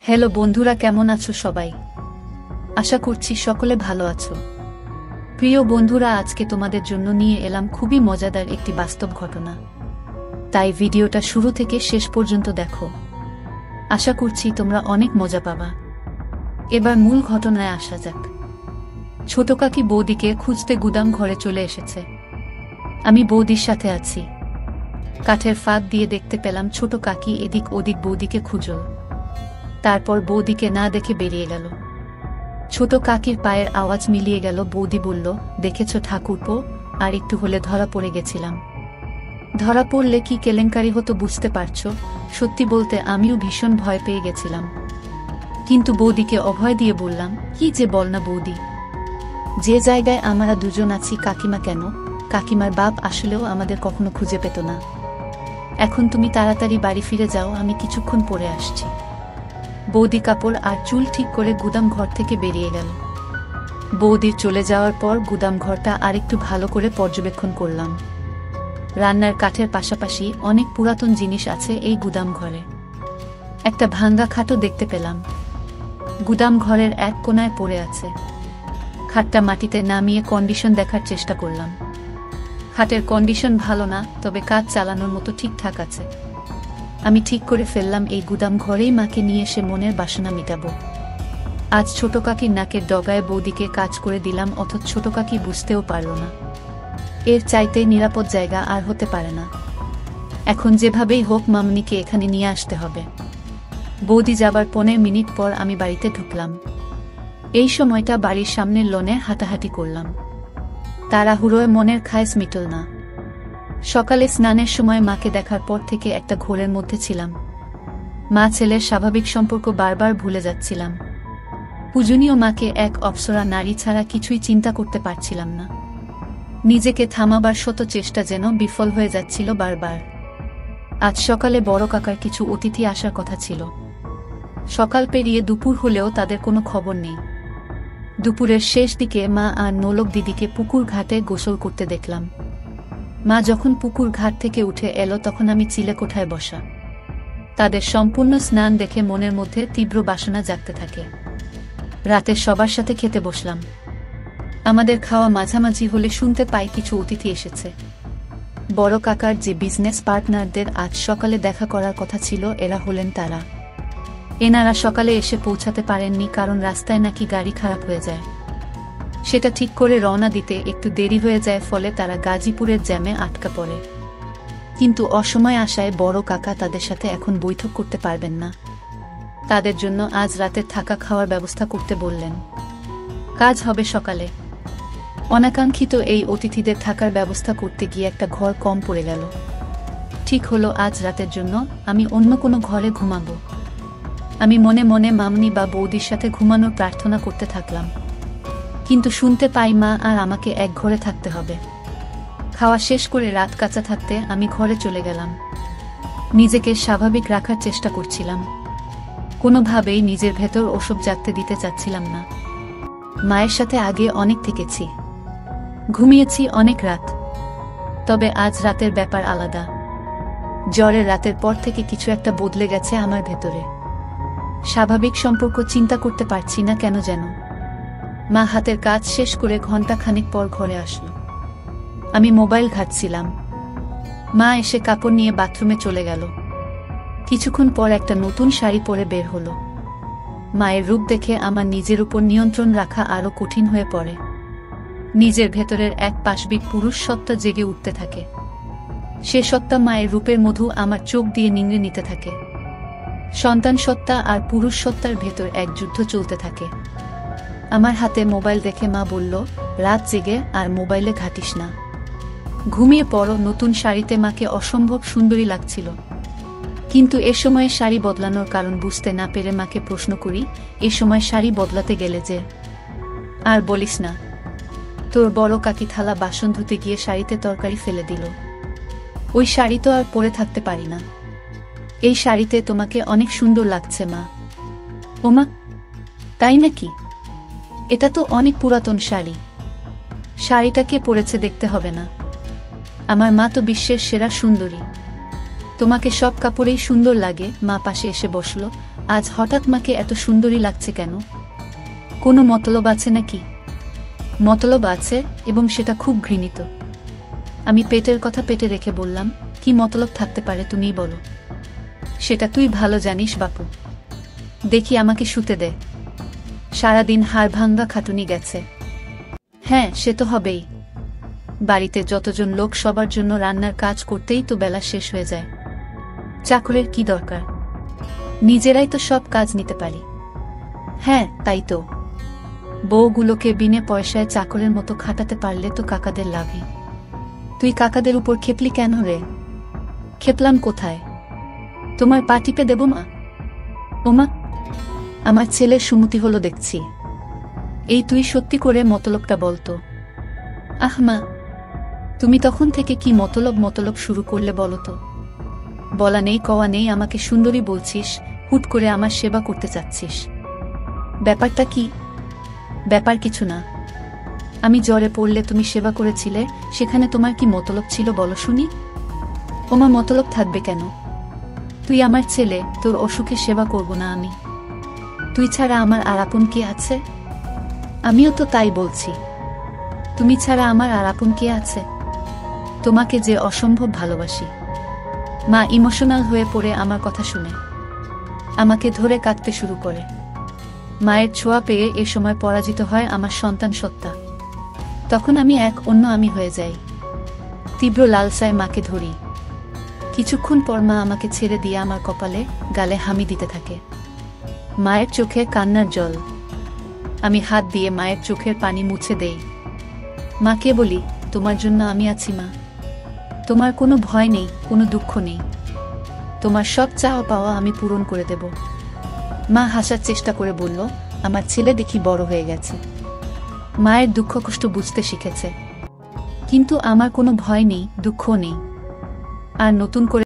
Hello বন্ধুরা, কেমন আছো সবাই? আশা করছি সকলে ভালো আছো। প্রিয় বন্ধুরা, আজকে তোমাদের জন্য নিয়ে এলাম খুবই মজাদার একটি বাস্তব ঘটনা। তাই ভিডিওটা শুরু থেকে শেষ পর্যন্ত দেখো। আশা করছি তোমরা অনেক মজা পাবা। এবার মূল ঘটনায় আসা যাক। ছোট কাকি বৌদিকে খুঁজতে গুদাম ঘরে চলে এসেছে। আমি বৌদির সাথে আছি। কাঠের ফাঁক দিয়ে দেখতে পেলাম ছোট কাকি এদিক ওদিক বৌদিকে খুঁজল। তারপর বৌদিকে না দেখে বেরিয়ে গেল। ছোট কাকির পায়ের আওয়াজ মিলিয়ে গেল। বৌদি বলল, দেখেছ ঠাকুরপো, আর একটু হলে ধরা পড়ে গেছিলাম। ধরা পড়লে কি কেলেঙ্কারি হতো বুঝতে পারছো? সত্যি বলতে আমিও ভীষণ ভয় পেয়ে গেছিলাম, কিন্তু বৌদিকে অভয় দিয়ে বললাম, কি যে বল না বৌদি, যে জায়গায় আমরা দুজন আছি, কাকিমা কেন, কাকিমার বাপ আসলেও আমাদের কখনো খুঁজে পেত না। এখন তুমি তাড়াতাড়ি বাড়ি ফিরে যাও, আমি কিছুক্ষণ পরে আসছি। বৌদি কাপড় আর চুল ঠিক করে গুদাম ঘর থেকে বেরিয়ে গেল। বৌদির চলে যাওয়ার পর গুদাম ঘরটা আরেকটু ভালো করে পর্যবেক্ষণ করলাম। রান্নার কাঠের পাশাপাশি অনেক পুরাতন জিনিস আছে এই গুদাম ঘরে। একটা ভাঙ্গা খাটও দেখতে পেলাম, গুদাম ঘরের এক কোণায় পড়ে আছে। খাটটা মাটিতে নামিয়ে কন্ডিশন দেখার চেষ্টা করলাম। খাটের কন্ডিশন ভালো না, তবে কাজ চালানোর মতো ঠিকঠাক আছে। আমি ঠিক করে ফেললাম এই গুদাম ঘরেই মাকে নিয়ে এসে মনের বাসনা মেটাবো। আজ ছোট কাকির নাকের ডগায় বৌদিকে কাজ করে দিলাম, অথচ ছোট কাকি বুঝতেও পারল না। এর চাইতে নিরাপদ জায়গা আর হতে পারে না। এখন যেভাবেই হোক মামনিকে এখানে নিয়ে আসতে হবে। বৌদি যাবার 15 মিনিট পর আমি বাড়িতে ঢুকলাম। এই সময়টা বাড়ির সামনের লনে হাঁটাহাঁটি করলাম। তাড়াহুড়োয় মনের খায়েশ মিটল না। সকালে স্নানের সময় মাকে দেখার পর থেকে একটা ঘোরের মধ্যে ছিলাম। মা ছেলের স্বাভাবিক সম্পর্ক বারবার ভুলে যাচ্ছিলাম। পূজনীয় মাকে এক অপ্সরা নারী ছাড়া কিছুই চিন্তা করতে পারছিলাম না। নিজেকে থামাবার শত চেষ্টা যেন বিফল হয়ে যাচ্ছিল বারবার। আজ সকালে বড় কাকার কিছু অতিথি আসার কথা ছিল। সকাল পেরিয়ে দুপুর হলেও তাদের কোনো খবর নেই। দুপুরের শেষ দিকে মা আর নোলক দিদিকে পুকুর ঘাটে গোসল করতে দেখলাম। মা যখন পুকুর ঘাট থেকে উঠে এলো তখন আমি চিলেকোঠায় বসা। তাদের সম্পূর্ণ স্নান দেখে মনের মধ্যে তীব্র বাসনা জাগতে থাকে। রাতে সবার সাথে খেতে বসলাম। আমাদের খাওয়া মাঝামাঝি হলে শুনতে পাই কিছু অতিথি এসেছে। বড় কাকার যে বিজনেস পার্টনারদের আজ সকালে দেখা করার কথা ছিল, এরা হলেন তারা। এনারা সকালে এসে পৌঁছাতে পারেননি, কারণ রাস্তায় নাকি গাড়ি খারাপ হয়ে যায়। সেটা ঠিক করে রওনা দিতে একটু দেরি হয়ে যায়, ফলে তারা গাজীপুরের জ্যামে আটকা পড়ে। কিন্তু অসময় আসায় বড় কাকা তাদের সাথে এখন বৈঠক করতে পারবেন না। তাদের জন্য আজ রাতের থাকা খাওয়ার ব্যবস্থা করতে বললেন। কাজ হবে সকালে। অনাকাঙ্ক্ষিত এই অতিথিদের থাকার ব্যবস্থা করতে গিয়ে একটা ঘর কম পড়ে গেল। ঠিক হলো আজ রাতের জন্য আমি অন্য কোনো ঘরে ঘুমাবো। আমি মনে মনে মামনি বা বৌদির সাথে ঘুমানোর প্রার্থনা করতে থাকলাম, কিন্তু শুনতে পাই মা আর আমাকে এক ঘরে থাকতে হবে। খাওয়া শেষ করে রাত কাঁচা থাকতে আমি ঘরে চলে গেলাম। নিজেকে স্বাভাবিক রাখার চেষ্টা করছিলাম। কোনোভাবেই নিজের ভেতর ওসব জাগতে দিতে চাচ্ছিলাম না। মায়ের সাথে আগে অনেক থেকেছি, ঘুমিয়েছি অনেক রাত, তবে আজ রাতের ব্যাপার আলাদা। জ্বরের রাতের পর থেকে কিছু একটা বদলে গেছে আমার ভেতরে। স্বাভাবিক সম্পর্ক চিন্তা করতে পারছি না কেন যেন। মা হাতের কাজ শেষ করে ঘন্টা খানিক পর ঘরে আসলো। আমি মোবাইল ঘাঁটছিলাম। মা এসে কাপড় নিয়ে বাথরুমে চলে গেল। কিছুক্ষণ পর একটা নতুন শাড়ি পরে বের হলো। মায়ের রূপ দেখে আমার নিজের উপর নিয়ন্ত্রণ রাখা আরো কঠিন হয়ে পড়ে। নিজের ভেতরের এক পাশবিক পুরুষ সত্তা জেগে উঠতে থাকে। সে সত্তা মায়ের রূপের মধু আমার চোখ দিয়ে নিংড়ে নিতে থাকে। সন্তান সত্তা আর পুরুষ সত্তার ভেতর এক যুদ্ধ চলতে থাকে। আমার হাতে মোবাইল দেখে মা বলল, রাত জেগে আর মোবাইলে ঘাটিস না, ঘুমিয়ে পড়ো। নতুন শাড়িতে মাকে অসম্ভব সুন্দরী লাগছিল, কিন্তু এ সময়ে শাড়ি বদলানোর কারণ বুঝতে না পেরে মাকে প্রশ্ন করি, এ সময় শাড়ি বদলাতে গেলে যে? আর বলিস না, তোর বড় কাকি থালা বাসন ধুতে গিয়ে শাড়িতে তরকারি ফেলে দিল। ওই শাড়ি তো আর পরে থাকতে পারি না। এই শাড়িতে তোমাকে অনেক সুন্দর লাগছে মা। ওমা, তাই নাকি? এটা তো অনেক পুরাতন শাড়ি। শাড়িটা কে পরেছে দেখতে হবে না? আমার মা তো বিশ্বের সেরা সুন্দরী, তোমাকে সব কাপড়েই সুন্দর লাগে। মা পাশে এসে বসলো, আজ হঠাৎ মাকে এত সুন্দরী লাগছে কেন? কোনো মতলব আছে নাকি? মতলব আছে, এবং সেটা খুব ঘৃণিত। আমি পেটের কথা পেটে রেখে বললাম, কি মতলব থাকতে পারে তুমিই বলো। সেটা তুই ভালো জানিস বাপু। দেখি আমাকে শুতে দে। সারাদিন হাড়ভাঙ্গা খাটুনি গেছে। হ্যাঁ, সে তো হবেই। বাড়িতে যতজন লোক সবার জন্য রান্নার কাজ করতেই তো বেলা শেষ হয়ে যায়। চাকরের কি দরকার? নিজেরাই তো সব কাজ নিতে পারি। হ্যাঁ, তাই তো। বউগুলোকে বিনে পয়সায় চাকরের মতো খাটাতে পারলে তো কাকাদের লাভই। তুই কাকাদের উপর খেপলি কেন রে? খেপলাম কোথায়? তোমার পা টিপে দেব মা? ওমা, আমার ছেলের সুমতি হলো দেখছি। এই তুই সত্যি করে মতলবটা বলতো। আহ মা, তুমি তখন থেকে কি মতলব মতলব শুরু করলে বলো তো? বলা নেই কওয়া নেই আমাকে সুন্দরী বলছিস, হুট করে আমার সেবা করতে চাচ্ছিস। ব্যাপারটা কি? ব্যাপার কিছু না। আমি জ্বরে পড়লে তুমি সেবা করেছিলে, সেখানে তোমার কি মতলব ছিল বলো শুনি? ওমা, মতলব থাকবে কেন? তুই আমার ছেলে, তোর অসুখে সেবা করব না আমি? তুই ছাড়া আমার আর আপন কে আছে? আমিও তো তাই বলছি। তুমি ছাড়া আমার আর আপন কে আছে? তোমাকে যে অসম্ভব ভালোবাসি। মা ইমোশনাল হয়ে পড়ে আমার কথা শুনে আমাকে ধরে কাঁদতে শুরু করে। মায়ের ছোঁয়া পেয়ে এ সময় পরাজিত হয় আমার সন্তান সত্তা। তখন আমি এক অন্য আমি হয়ে যাই। তীব্র লালসায় মাকে ধরি। কিছুক্ষণ পর মা আমাকে ছেড়ে দিয়ে আমার কপালে গালে হামি দিতে থাকে। মায়ের চোখে কান্নার জল। আমি হাত দিয়ে মায়ের চোখের পানি মুছে দেই। মাকে বলি, তোমার জন্য আমি আছি মা। তোমার কোনো ভয় নেই, কোনো দুঃখ নেই। তোমার সব চাওয়া পাওয়া আমি পূরণ করে দেব। মা হাসার চেষ্টা করে বলল, আমার ছেলে দেখি বড় হয়ে গেছে। মায়ের দুঃখ কষ্ট বুঝতে শিখেছে। কিন্তু আমার কোনো ভয় নেই, দুঃখ নেই। আর নতুন করে